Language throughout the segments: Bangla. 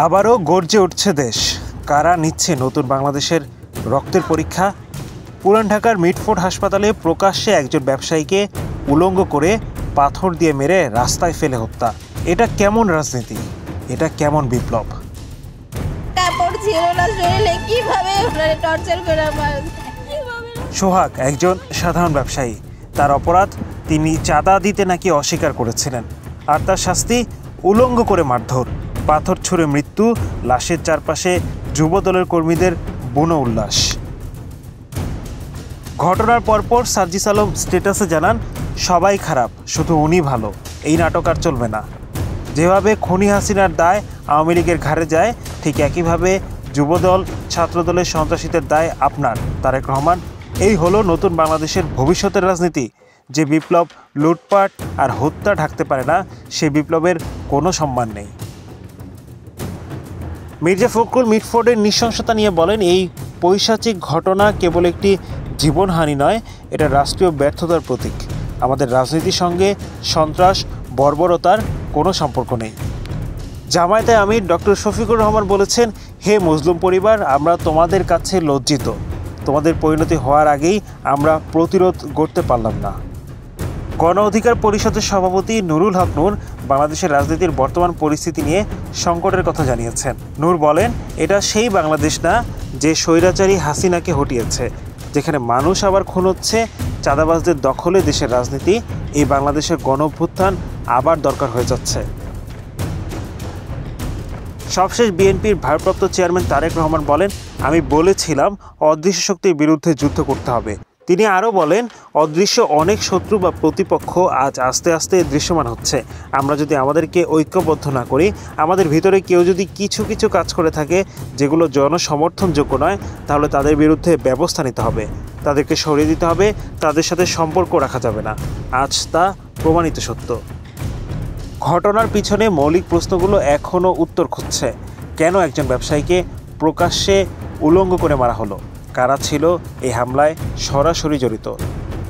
আবারও গর্জে উঠছে দেশ। কারা নিচ্ছে নতুন বাংলাদেশের রক্তের পরীক্ষা? পুরান ঢাকার মিটফোর্ড হাসপাতালে প্রকাশ্যে একজন ব্যবসায়ীকে উলঙ্গ করে পাথর দিয়ে মেরে রাস্তায় ফেলে হত্যা। এটা কেমন রাজনীতি? এটা কেমন বিপ্লব? সোহাগ একজন সাধারণ ব্যবসায়ী। তার অপরাধ, তিনি চাঁদা দিতে নাকি অস্বীকার করেছিলেন, আর তার শাস্তি উলঙ্গ করে মারধর, পাথর ছুঁড়ে মৃত্যু, লাশের চারপাশে যুবদলের কর্মীদের বুনো উল্লাস। ঘটনার পরপর সার্জিস আলম স্ট্যাটাসে জানান, সবাই খারাপ, শুধু উনি ভালো। এই নাটক আর চলবে না। যেভাবে খুনি হাসিনার দায় আওয়ামী লীগের ঘাড়ে যায়, ঠিক একইভাবে যুবদল, ছাত্রদলের সন্ত্রাসীদের দায় আপনার। তারেক রহমান, এই হলো নতুন বাংলাদেশের ভবিষ্যতের রাজনীতি। যে বিপ্লব লুটপাট আর হত্যা ঢাকতে পারে না, সে বিপ্লবের কোনো সম্মান নেই। মির্জা ফখরুল মিটফোর্ডের নৃশংসতা নিয়ে বলেন, এই পৈশাচিক ঘটনা কেবল একটি জীবনহানি নয়, এটা রাষ্ট্রীয় ব্যর্থতার প্রতীক। আমাদের রাজনীতির সঙ্গে সন্ত্রাস, বর্বরতার কোনো সম্পর্ক নেই। জামায়াতে আমির ডক্টর শফিকুর রহমান বলেছেন, হে মজলুম পরিবার, আমরা তোমাদের কাছে লজ্জিত। তোমাদের পরিণতি হওয়ার আগেই আমরা প্রতিরোধ করতে পারলাম না। গণ অধিকার পরিষদের সভাপতি নুরুল হক নূর বাংলাদেশের রাজনীতির বর্তমান পরিস্থিতি নিয়ে সংকটের কথা জানিয়েছেন। নূর বলেন, এটা সেই বাংলাদেশ না যে স্বৈরাচারী হাসিনাকে হটিয়েছে, যেখানে মানুষ আবার খুন হচ্ছে, চাঁদাবাজদের দখলে দেশের রাজনীতি। এই বাংলাদেশের গণঅভ্যুত্থান আবার দরকার হয়ে যাচ্ছে। সবশেষ বিএনপির ভারপ্রাপ্ত চেয়ারম্যান তারেক রহমান বলেন, আমি বলেছিলাম অদৃশ্য শক্তির বিরুদ্ধে যুদ্ধ করতে হবে। তিনি আরও বলেন, অদৃশ্য অনেক শত্রু বা প্রতিপক্ষ আজ আস্তে আস্তে দৃশ্যমান হচ্ছে। আমরা যদি আমাদেরকে ঐক্যবদ্ধ না করি, আমাদের ভিতরে কেউ যদি কিছু কিছু কাজ করে থাকে যেগুলো জনসমর্থনযোগ্য নয়, তাহলে তাদের বিরুদ্ধে ব্যবস্থা নিতে হবে, তাদেরকে সরিয়ে দিতে হবে, তাদের সাথে সম্পর্ক রাখা যাবে না। আজ তা প্রমাণিত সত্য। ঘটনার পিছনে মৌলিক প্রশ্নগুলো এখনও উত্তর খুঁজছে। কেন একজন ব্যবসায়ীকে প্রকাশ্যে উলঙ্গ করে মারা হলো? কারা ছিল এই হামলায় সরাসরি জড়িত?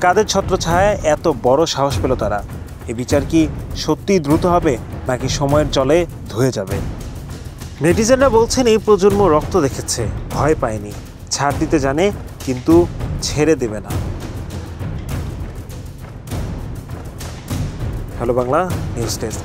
কাদের ছত্রছায়ায় এত বড় সাহস পেল তারা? এই বিচার কি সত্যিই দ্রুত হবে, নাকি সময়ের জলে ধুয়ে যাবে? নেটিজেনরা বলছেন, এই প্রজন্ম রক্ত দেখেছে, ভয় পায়নি, ছাড় দিতে জানে, কিন্তু ছেড়ে দেবে না। Hello Bangla news desk.